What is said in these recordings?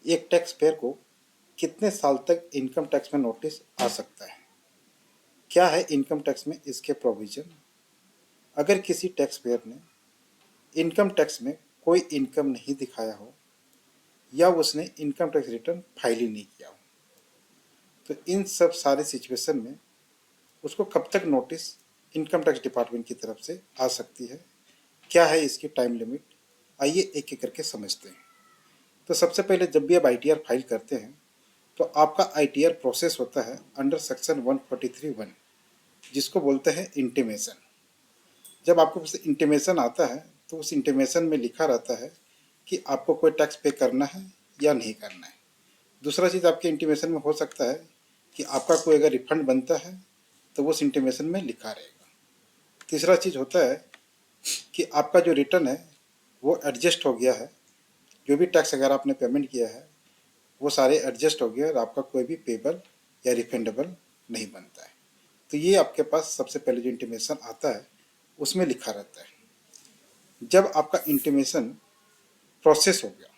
एक tax payer को कितने साल तक इनकम टैक्स में नोटिस आ सकता है? क्या है इनकम टैक्स में इसके प्रोविजन? अगर किसी टैक्स पेयर ने इनकम टैक्स में कोई इनकम नहीं दिखाया हो या उसने इनकम टैक्स रिटर्न फाइल ही नहीं किया हो, तो इन सब सारे सिचुएशन में उसको कब तक नोटिस इनकम टैक्स डिपार्टमेंट की तरफ से आ सकती है? क्या है इसकी टाइम लिमिट? आइए एक एक करके समझते हैं। तो सबसे पहले जब भी आप आईटीआर फाइल करते हैं तो आपका आईटीआर प्रोसेस होता है अंडर सेक्शन 143(1), जिसको बोलते हैं इंटीमेशन। जब आपको पास इंटीमेशन आता है तो उस इंटीमेशन में लिखा रहता है कि आपको कोई टैक्स पे करना है या नहीं करना है। दूसरा चीज़ आपके इंटीमेशन में हो सकता है कि आपका कोई अगर रिफंड बनता है तो वो उस इंटीमेशन में लिखा रहेगा। तीसरा चीज़ होता है कि आपका जो रिटर्न है वो एडजस्ट हो गया है, जो भी टैक्स अगर आपने पेमेंट किया है वो सारे एडजस्ट हो गए और आपका कोई भी पेबल या रिफंडेबल नहीं बनता है। तो ये आपके पास सबसे पहले जो इंटीमेशन आता है उसमें लिखा रहता है। जब आपका इंटीमेशन प्रोसेस हो गया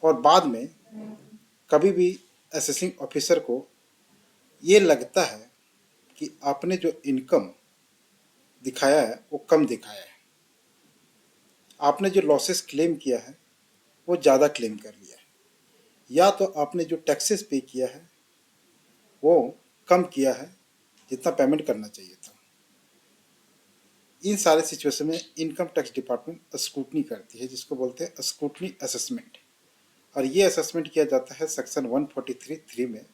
और बाद में कभी भी असेसिंग ऑफिसर को ये लगता है कि आपने जो इनकम दिखाया है वो कम दिखाया है, आपने जो लॉसेस क्लेम किया है वो ज़्यादा क्लेम कर लिया है, या तो आपने जो टैक्सेस पे किया है वो कम किया है जितना पेमेंट करना चाहिए था, इन सारे सिचुएशन में इनकम टैक्स डिपार्टमेंट स्क्रूटनी करती है, जिसको बोलते हैं स्क्रूटनी असेसमेंट। और ये असेसमेंट किया जाता है सेक्शन 143(3) में,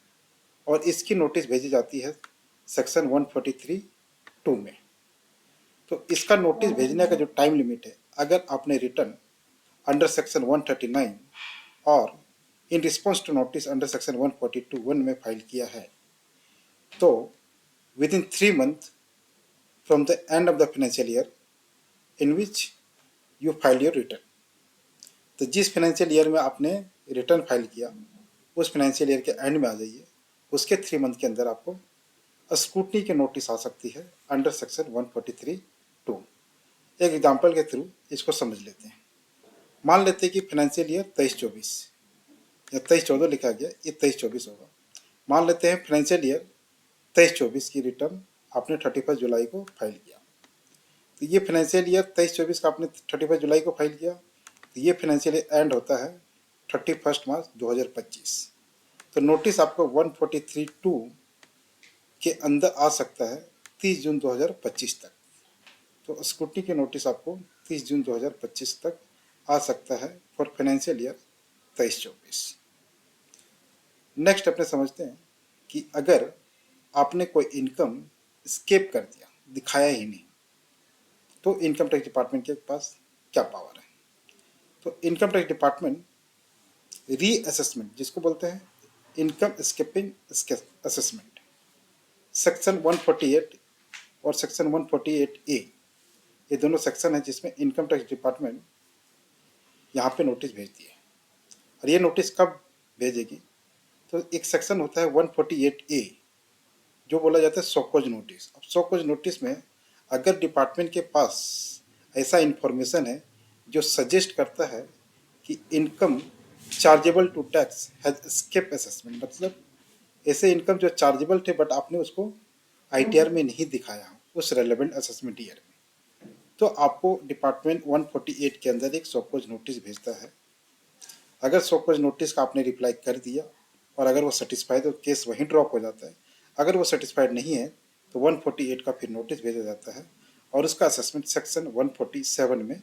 और इसकी नोटिस भेजी जाती है सेक्शन 143(2) में। तो इसका नोटिस भेजने का जो टाइम लिमिट है, अगर आपने रिटर्न अंडर सेक्शन 139 और in response to notice under section 142(1) में फाइल किया है तो within 3 months from the end of the financial year in which you file your return, तो जिस फाइनेंशियल ईयर में आपने रिटर्न फाइल किया उस फाइनेंशियल ईयर के एंड में आ जाइए, उसके 3 मंथ के अंदर आपको स्क्रूटनी की नोटिस आ सकती है अंडर सेक्शन 143(2). एक एग्जांपल के थ्रू इसको समझ लेते हैं। मान लेते हैं कि फाइनेंशियल ईयर 23-24 या 23-14 लिखा गया, ये 23-24 होगा। मान लेते हैं फाइनेंशियल ईयर 23-24 की रिटर्न आपने 31 जुलाई को फाइल किया, तो ये फाइनेंशियल ईयर 23-24 का आपने 31 जुलाई को फाइल किया, तो ये फाइनेंशियल ईयर एंड होता है 31 मार्च 2025। तो नोटिस आपको 143(2) के अंदर आ सकता है 30 जून 2025 तक। तो स्क्रूटनी की नोटिस आपको 30 जून 2025 तक आ सकता है फॉर फाइनेंशियल ईयर 23-24। नेक्स्ट अपने समझते हैं कि अगर आपने कोई इनकम स्केप कर दिया, दिखाया ही नहीं, तो इनकम टैक्स डिपार्टमेंट के पास क्या पावर है? तो इनकम टैक्स डिपार्टमेंट रीअसेसमेंट, जिसको बोलते हैं इनकम स्केपिंग असेसमेंट, सेक्शन 148 और सेक्शन 148A, ये दोनों सेक्शन है जिसमें इनकम टैक्स डिपार्टमेंट यहाँ पे नोटिस भेजती है। और ये नोटिस कब भेजेगी? तो एक सेक्शन होता है 148A जो बोला जाता है शोकॉज नोटिस। अब शोकॉज नोटिस में अगर डिपार्टमेंट के पास ऐसा इंफॉर्मेशन है जो सजेस्ट करता है कि income chargeable to tax has escape assessment, मतलब ऐसे इनकम जो चार्जेबल थे बट आपने उसको आईटीआर में नहीं दिखाया उस रेलेवेंट असेसमेंट ईयर में, तो आपको डिपार्टमेंट 148 के अंदर एक शोकॉज नोटिस भेजता है। अगर शोकॉज नोटिस का आपने रिप्लाई कर दिया और अगर वो सेटिस्फाइड तो केस वहीं ड्रॉप हो जाता है, अगर वो सेटिस्फाइड नहीं है तो 148 का फिर नोटिस भेजा जाता है और उसका असेसमेंट सेक्शन 147 में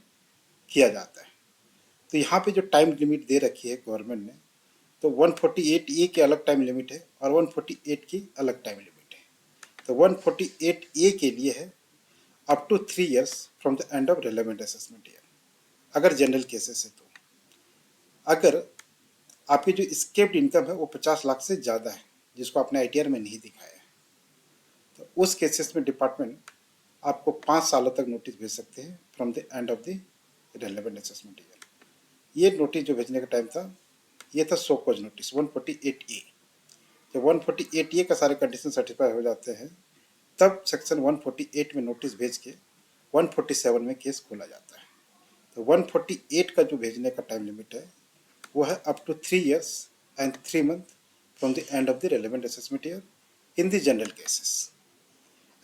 किया जाता है। तो यहाँ पे जो टाइम लिमिट दे रखी है गवर्नमेंट ने, तो 148A की अलग टाइम लिमिट है और 148 की अलग टाइम लिमिट है। तो 148A के लिए है up to 3 years from the end of relevant assessment year, अगर जनरल केसेस है तो। अगर आपकी जो स्केप्ड इनकम है वो 50 लाख से ज़्यादा है जिसको आपने आईटीआर में नहीं दिखाया है, तो उस केसेस में डिपार्टमेंट आपको 5 सालों तक नोटिस भेज सकते हैं from the end of the relevant assessment year. ये नोटिस जो भेजने का टाइम था ये था शोकॉज नोटिस 148A। जब 148A का सारे कंडीशन सर्टिफाई हो जाते हैं तब सेक्शन 148 में नोटिस भेज के 147 में केस खोला जाता है। तो 148 का जो भेजने का टाइम लिमिट है वो है up to 3 years and 3 months from the end of the relevant assessment year in the general cases,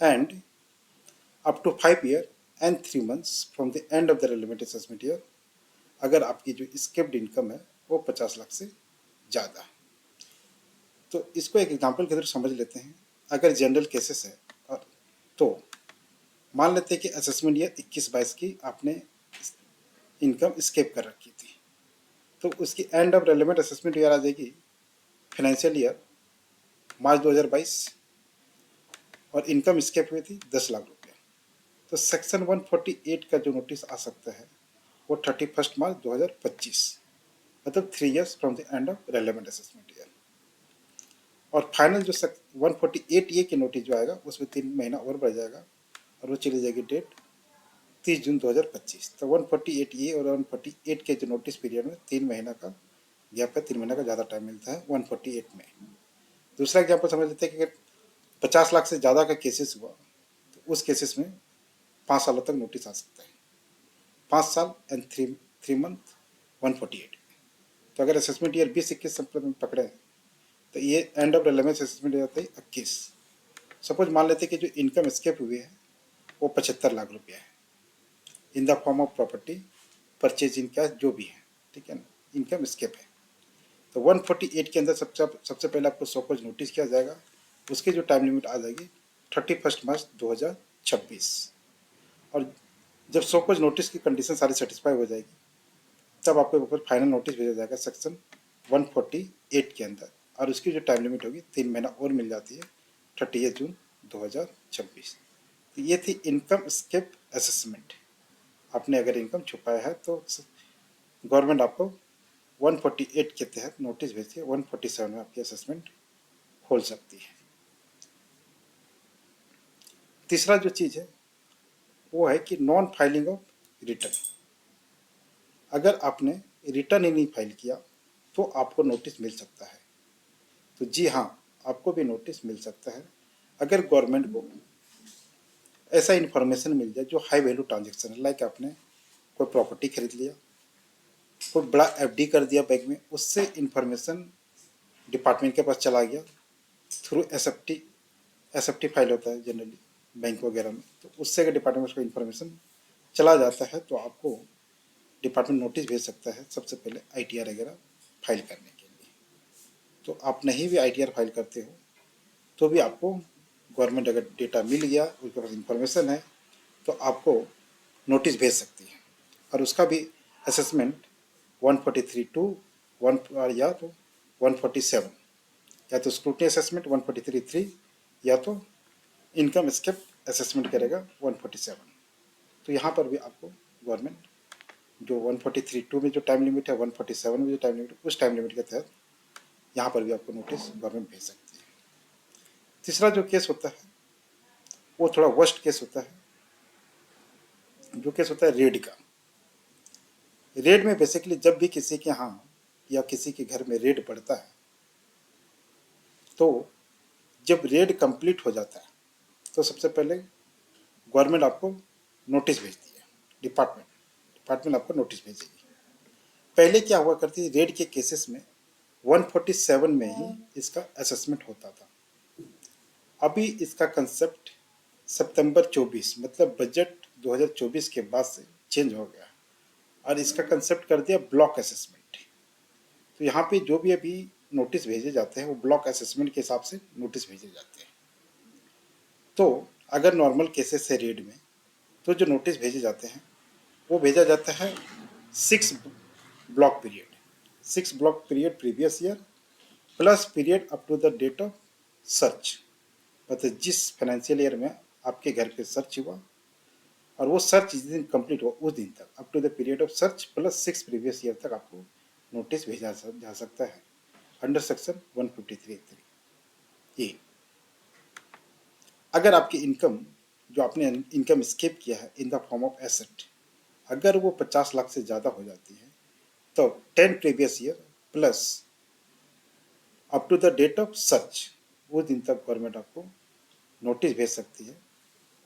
and up to 5 years and 3 months from the end of the relevant assessment year अगर आपकी जो escaped income है वो 50 लाख से ज़्यादा है। तो इसको एक एग्जांपल के थ्रू समझ लेते हैं। अगर जनरल केसेस है और तो मान लेते हैं कि असेसमेंट ईयर 21-22 की आपने इनकम स्केप कर रखी थी, तो उसकी end of relevant assessment year आ जाएगी फाइनेंशियल ईयर मार्च 2022 और इनकम स्केप हुई थी 10 लाख रुपये। तो सेक्शन 148 का जो नोटिस आ सकता है वो 31 मार्च 2025, मतलब 3 years from the end of relevant assessment year. और फाइनल जो 148 ए की नोटिस जो आएगा उसमें 3 महीना और बढ़ जाएगा और वो चली जाएगी डेट 30 जून 2025। तो 148 ए और 148 के जो नोटिस पीरियड में 3 महीना का गैप है, 3 महीना का ज़्यादा टाइम मिलता है 148 में। दूसरा एग्जाम्पल समझ लेते हैं कि अगर 50 लाख से ज़्यादा का केसेस हुआ तो उस केसेस में 5 सालों तक नोटिस आ सकता है, 5 साल एंड 3 मंथ 148। तो अगर असेसमेंट ईयर 20-21 में पकड़े तो ये end of relevance assessment year होता है 21। सपोज मान लेते हैं कि जो इनकम स्केप हुई है वो 75 लाख रुपया है in the form of property purchase in cash जो भी है, ठीक है ना, इनकम स्केप है। तो 148 के अंदर सबसे पहले आपको सपोज नोटिस किया जाएगा, उसकी जो टाइम लिमिट आ जाएगी 31 मार्च 2026। और जब सपोज नोटिस की कंडीशन सारी सेटिस्फाई हो जाएगी तब आपके ऊपर फाइनल नोटिस भेजा जाएगा सेक्शन 148 के अंदर, और उसकी जो टाइम लिमिट होगी 3 महीना और मिल जाती है 30 जून 2026। तो ये थी इनकम स्केप असेसमेंट। आपने अगर इनकम छुपाया है तो गवर्नमेंट आपको 148 के तहत नोटिस भेजती है, 147 में आपकी असेसमेंट खोल सकती है। तीसरा जो चीज़ है वो है कि नॉन फाइलिंग ऑफ रिटर्न। अगर आपने रिटर्न ही नहीं फाइल किया तो आपको नोटिस मिल सकता है। तो जी हाँ, आपको भी नोटिस मिल सकता है अगर गवर्नमेंट को ऐसा इन्फॉर्मेशन मिल जाए जो हाई वैल्यू ट्रांजेक्शन है, लाइक आपने कोई प्रॉपर्टी खरीद लिया, कोई बड़ा एफडी कर दिया बैंक में, उससे इन्फॉर्मेशन डिपार्टमेंट के पास चला गया थ्रू एसएफटी फाइल होता है जनरली बैंक वगैरह में, तो उससे अगर डिपार्टमेंट को इन्फॉर्मेशन चला जाता है तो आपको डिपार्टमेंट नोटिस भेज सकता है सबसे पहले आईटीआर वगैरह फाइल करने के लिए। तो आप नहीं भी आईटीआर फाइल करते हो तो भी आपको गवर्नमेंट अगर डेटा मिल गया, उसके पास इंफॉर्मेशन है, तो आपको नोटिस भेज सकती है। और उसका भी असेसमेंट 143 टू 1 या तो 147, या तो स्क्रूटनी असेसमेंट 143(3) या तो इनकम स्केप असेसमेंट करेगा 147। तो यहाँ पर भी आपको गवर्नमेंट जो 143(2) में जो टाइम लिमिट है, 147 में जो टाइम लिमिट है, उस टाइम लिमिट के तहत यहाँ पर भी आपको नोटिस गवर्नमेंट भेज सकती है। तीसरा जो केस होता है वो थोड़ा वर्स्ट केस होता है, जो केस होता है रेड का। रेड में बेसिकली जब भी किसी के यहाँ या किसी के घर में रेड पड़ता है तो जब रेड कंप्लीट हो जाता है तो सबसे पहले गवर्नमेंट आपको नोटिस भेजती है, डिपार्टमेंट आपको नोटिस भेजेगी। पहले क्या हुआ करती है, रेड के केसेस में 147 में ही इसका असेसमेंट होता था। अभी इसका कंसेप्ट सितंबर 24 मतलब बजट 2024 के बाद से चेंज हो गया और इसका कंसेप्ट कर दिया ब्लॉक असेसमेंट। तो यहाँ पे जो भी अभी नोटिस भेजे जाते हैं वो ब्लॉक असेसमेंट के हिसाब से नोटिस भेजे जाते हैं। तो अगर नॉर्मल केसेस है रेड में तो जो नोटिस भेजे जाते हैं वो भेजा जाता है 6 block period, 6 block period previous year plus period up to the date of search, मतलब जिस फाइनेंशियल ईयर में आपके घर पे सर्च हुआ और वो सर्च जिस दिन कंप्लीट हुआ उस दिन तक up to the period of search plus 6 previous year तक आपको नोटिस भेजा जा सकता है अंडर सेक्शन 153(3) ए। अगर आपकी इनकम जो आपने इनकम स्केप किया है in the form of asset, अगर वो 50 लाख से ज़्यादा हो जाती है तो 10 previous year plus up to the date of search उस दिन तक गवर्नमेंट आपको नोटिस भेज सकती है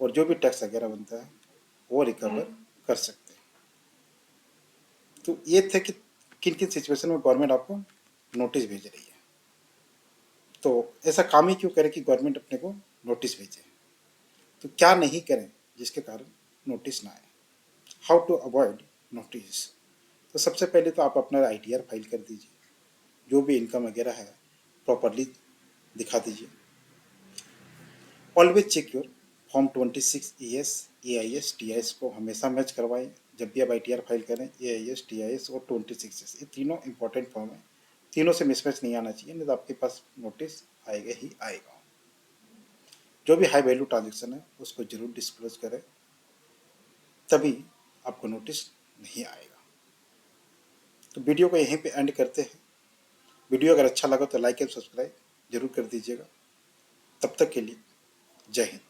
और जो भी टैक्स वगैरह बनता है वो रिकवर कर सकते हैं। तो ये थे कि किन किन सिचुएशन में गवर्नमेंट आपको नोटिस भेज रही है। तो ऐसा काम ही क्यों करे कि गवर्नमेंट अपने को नोटिस भेजे, तो क्या नहीं करें जिसके कारण नोटिस ना आए। How to avoid notice. तो सबसे पहले तो आप अपना ITR फाइल कर दीजिए, जो भी इनकम वगैरह है प्रॉपरली दिखा दीजिए। Always check your form 26 ES AIS TIS को हमेशा मैच करवाएं जब भी आप ITR फाइल करें। AIS TIS और 26 ये तीनों इंपॉर्टेंट फॉर्म है, तीनों से मिसमैच नहीं आना चाहिए, नहीं तो आपके पास नोटिस आएगा ही आएगा। जो भी हाई वैल्यू ट्रांजेक्शन है उसको जरूर डिस्क्लोज करें, तभी आपको नोटिस नहीं आएगा। तो वीडियो को यहीं पे एंड करते हैं। वीडियो अगर अच्छा लगा तो लाइक एंड सब्सक्राइब जरूर कर दीजिएगा। तब तक के लिए जय हिंद।